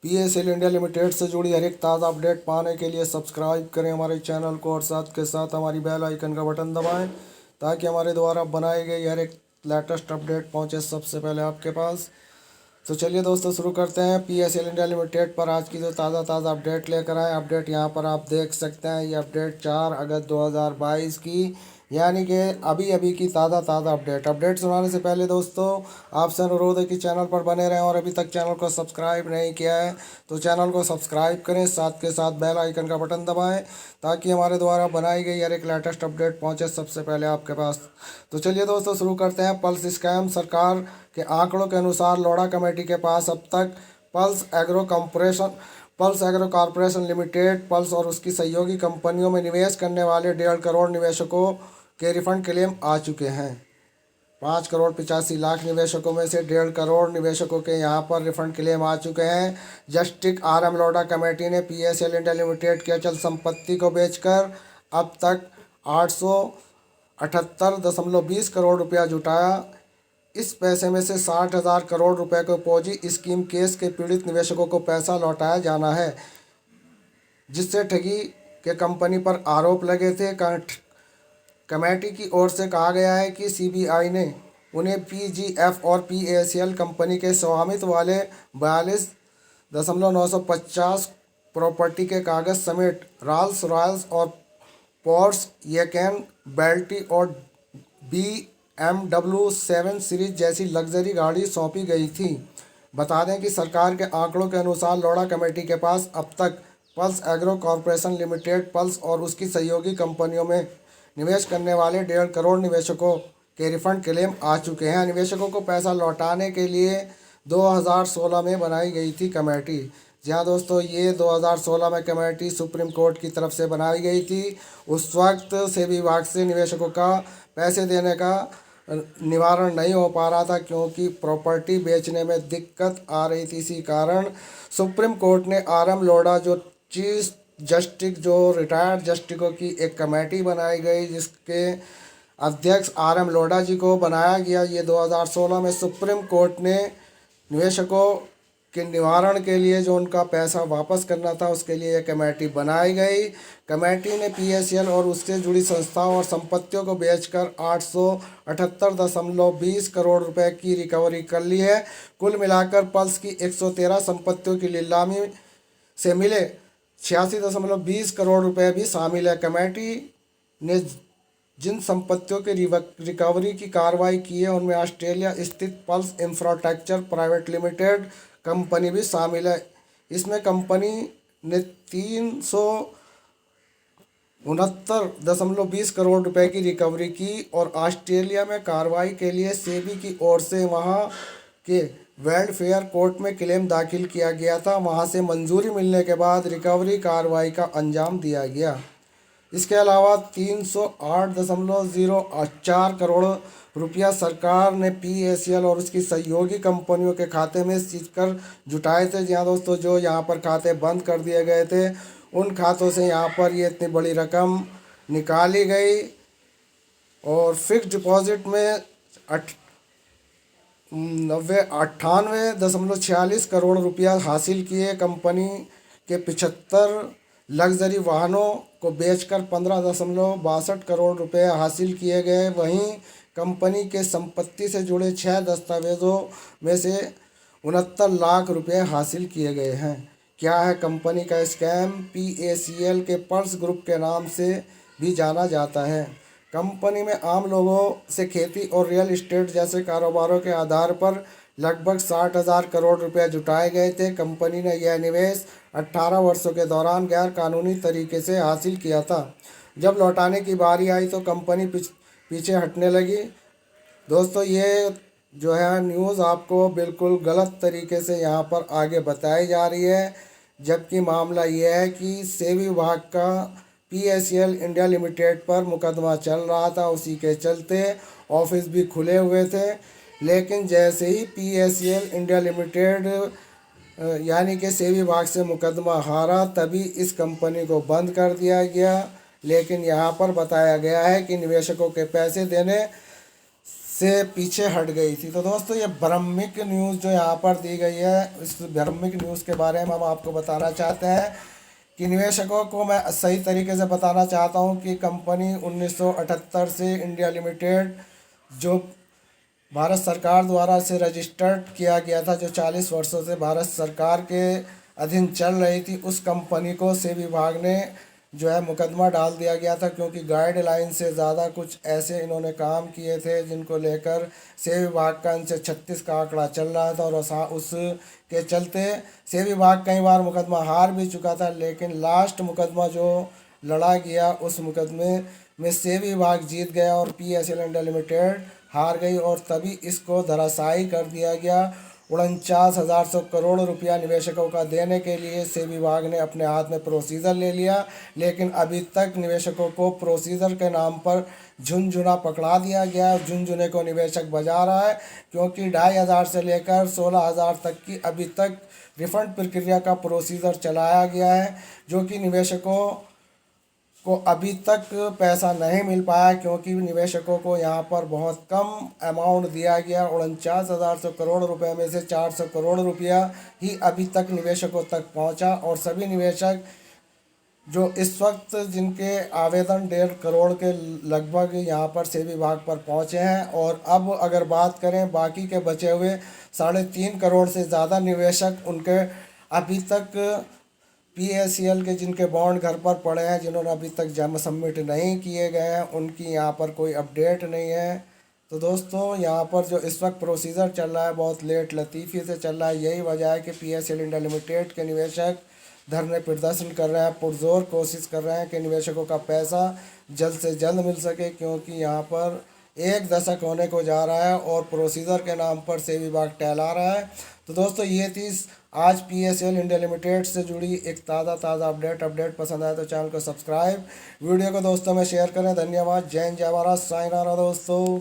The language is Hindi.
PSL इंडिया लिमिटेड से जुड़ी हर एक ताज़ा अपडेट पाने के लिए सब्सक्राइब करें हमारे चैनल को और साथ के साथ हमारी बेल आइकन का बटन दबाएं ताकि हमारे द्वारा बनाई गई हर एक लेटेस्ट अपडेट पहुंचे सबसे पहले आपके पास। तो चलिए दोस्तों शुरू करते हैं PSL इंडिया लिमिटेड पर आज की जो ताज़ा अपडेट लेकर आए। अपडेट यहां पर आप देख सकते हैं। ये अपडेट 4 अगस्त 2022 की यानी कि अभी अभी की ताज़ा अपडेट सुनाने से पहले दोस्तों आपसे अनुरोध है कि चैनल पर बने रहें और अभी तक चैनल को सब्सक्राइब नहीं किया है तो चैनल को सब्सक्राइब करें, साथ के साथ बेल आइकन का बटन दबाएं ताकि हमारे द्वारा बनाई गई हर एक लेटेस्ट अपडेट पहुंचे सबसे पहले आपके पास। तो चलिए दोस्तों शुरू करते हैं। Pulse scam. सरकार के आंकड़ों के अनुसार लोढ़ा कमेटी के पास अब तक pulse agro corporation limited, pulse और उसकी सहयोगी कंपनियों में निवेश करने वाले 1.5 करोड़ निवेशकों के रिफंड क्लेम आ चुके हैं। 5,85,00,000 निवेशकों में से 1.5 करोड़ निवेशकों के यहां पर रिफंड क्लेम आ चुके हैं। जस्टिक RM लोढ़ा कमेटी ने PSL इंडिया लिमिटेड की अचल संपत्ति को बेचकर अब तक 878.20 करोड़ रुपया जुटाया। इस पैसे में से 60,000 करोड़ रुपए को पौजी स्कीम केस के पीड़ित निवेशकों को पैसा लौटाया जाना है, जिससे ठगी के कंपनी पर आरोप लगे थे। कमेटी की ओर से कहा गया है कि CBI ने उन्हें PGF और PSL कंपनी के स्वामित्व वाले 42,950 प्रॉपर्टी के कागज समेत रॉल्स रॉयल्स और पोर्स यकैन बेल्टी और BMW 7 सीरीज जैसी लग्जरी गाड़ी सौंपी गई थी। बता दें कि सरकार के आंकड़ों के अनुसार लोढ़ा कमेटी के पास अब तक pulse agro corporation limited, pulse और उसकी सहयोगी कंपनियों में निवेश करने वाले 1.5 करोड़ निवेशकों के रिफंड क्लेम आ चुके हैं। निवेशकों को पैसा लौटाने के लिए 2016 में बनाई गई थी कमेटी। जी हाँ दोस्तों, ये 2016 में कमेटी सुप्रीम कोर्ट की तरफ से बनाई गई थी। उस वक्त सेबी विभाग से निवेशकों का पैसे देने का निवारण नहीं हो पा रहा था क्योंकि प्रॉपर्टी बेचने में दिक्कत आ रही थी। इसी कारण सुप्रीम कोर्ट ने RM लोढ़ा जो चीफ जस्टिस जो रिटायर्ड जस्टिसों की एक कमेटी बनाई गई जिसके अध्यक्ष RM लोढ़ा जी को बनाया गया। ये 2016 में सुप्रीम कोर्ट ने निवेशकों के निवारण के लिए जो उनका पैसा वापस करना था उसके लिए यह कमेटी बनाई गई। कमेटी ने PSL और उससे जुड़ी संस्थाओं और संपत्तियों को बेचकर 878.20 करोड़ रुपए की रिकवरी कर ली है। कुल मिलाकर पल्स की 113 संपत्तियों की नीलामी से मिले 86.20 करोड़ रुपए भी शामिल है। कमेटी ने जिन संपत्तियों के रिकवरी की कार्रवाई की है उनमें ऑस्ट्रेलिया स्थित pulse infrastructure private limited company भी शामिल है। इसमें कंपनी ने 369.20 करोड़ रुपए की रिकवरी की और ऑस्ट्रेलिया में कार्रवाई के लिए सेबी की ओर से वहां के वेलफेयर कोर्ट में क्लेम दाखिल किया गया था। वहां से मंजूरी मिलने के बाद रिकवरी कार्रवाई का अंजाम दिया गया। इसके अलावा 308.04 करोड़ रुपया सरकार ने PSL और उसकी सहयोगी कंपनियों के खाते में सींच कर जुटाए थे। जहाँ दोस्तों जो यहाँ पर खाते बंद कर दिए गए थे उन खातों से यहाँ पर ये इतनी बड़ी रकम निकाली गई और फिक्स डिपॉजिट में 98.46 करोड़ रुपया हासिल किए। कंपनी के 75 लग्जरी वाहनों को बेचकर 15.62 करोड़ रुपए हासिल किए गए। वहीं कंपनी के संपत्ति से जुड़े 6 दस्तावेज़ों में से 69 लाख रुपए हासिल किए गए हैं। क्या है कंपनी का स्कैम? PSL के पल्स ग्रुप के नाम से भी जाना जाता है। कंपनी में आम लोगों से खेती और रियल एस्टेट जैसे कारोबारों के आधार पर लगभग 60,000 करोड़ रुपए जुटाए गए थे। कंपनी ने यह निवेश 18 वर्षों के दौरान गैर कानूनी तरीके से हासिल किया था। जब लौटाने की बारी आई तो कंपनी पीछे हटने लगी। दोस्तों ये जो है न्यूज़ आपको बिल्कुल गलत तरीके से यहाँ पर आगे बताई जा रही है, जबकि मामला ये है कि सेबी विभाग का PSL इंडिया लिमिटेड पर मुकदमा चल रहा था। उसी के चलते ऑफिस भी खुले हुए थे, लेकिन जैसे ही PSL इंडिया लिमिटेड यानी कि सेबी विभाग से मुकदमा हारा तभी इस कंपनी को बंद कर दिया गया। लेकिन यहाँ पर बताया गया है कि निवेशकों के पैसे देने से पीछे हट गई थी। तो दोस्तों ये भ्रामक न्यूज़ जो यहाँ पर दी गई है, इस भ्रामक न्यूज़ के बारे में हम आपको बताना चाहते हैं कि निवेशकों को मैं सही तरीके से बताना चाहता हूँ कि कंपनी 1978 से इंडिया लिमिटेड जो भारत सरकार द्वारा से रजिस्टर्ड किया गया था, जो 40 वर्षों से भारत सरकार के अधीन चल रही थी, उस कंपनी को सेबी विभाग ने जो है मुकदमा डाल दिया गया था, क्योंकि गाइडलाइन से ज़्यादा कुछ ऐसे इन्होंने काम किए थे जिनको लेकर सेबी विभाग का इनसे 36 का आंकड़ा चल रहा था। और उस के चलते सेबी विभाग कई बार मुकदमा हार भी चुका था, लेकिन लास्ट मुकदमा जो लड़ा गया उस मुकदमे में सेबी विभाग जीत गया और पीएसएल इंडिया लिमिटेड हार गई, और तभी इसको धराशायी कर दिया गया। 49,100 करोड़ रुपया निवेशकों का देने के लिए सेबी विभाग ने अपने हाथ में प्रोसीजर ले लिया, लेकिन अभी तक निवेशकों को प्रोसीजर के नाम पर झुनझुना पकड़ा दिया गया है। झुनझुने को निवेशक बजा रहा है, क्योंकि 2,500 से लेकर 16,000 तक की अभी तक रिफंड प्रक्रिया का प्रोसीजर चलाया गया है, जो कि निवेशकों को अभी तक पैसा नहीं मिल पाया, क्योंकि निवेशकों को यहाँ पर बहुत कम अमाउंट दिया गया। 49,100 करोड़ रुपए में से 400 करोड़ रुपया ही अभी तक निवेशकों तक पहुँचा, और सभी निवेशक जो इस वक्त जिनके आवेदन 1.5 करोड़ के लगभग यहाँ पर सेबी विभाग पर पहुँचे हैं। और अब अगर बात करें बाकी के बचे हुए 3.5 करोड़ से ज़्यादा निवेशक, उनके अभी तक पीएसएल के जिनके बॉन्ड घर पर पड़े हैं, जिन्होंने अभी तक जमा सबमिट नहीं किए गए हैं, उनकी यहाँ पर कोई अपडेट नहीं है। तो दोस्तों यहाँ पर जो इस वक्त प्रोसीजर चल रहा है बहुत लेट लतीफ़ी से चल रहा है। यही वजह है कि पीएसएल इंडिया लिमिटेड के निवेशक धरने प्रदर्शन कर रहे हैं, पुरजोर कोशिश कर रहे हैं कि निवेशकों का पैसा जल्द से जल्द मिल सके, क्योंकि यहाँ पर 1 दशक होने को जा रहा है और प्रोसीजर के नाम पर सेबी विभाग टहला रहा है। तो दोस्तों ये थी आज पीएसएल इंडिया लिमिटेड से जुड़ी एक ताज़ा अपडेट पसंद आए तो चैनल को सब्सक्राइब, वीडियो को दोस्तों में शेयर करें। धन्यवाद। जय हिंद, जय भारत, साइन दोस्तों।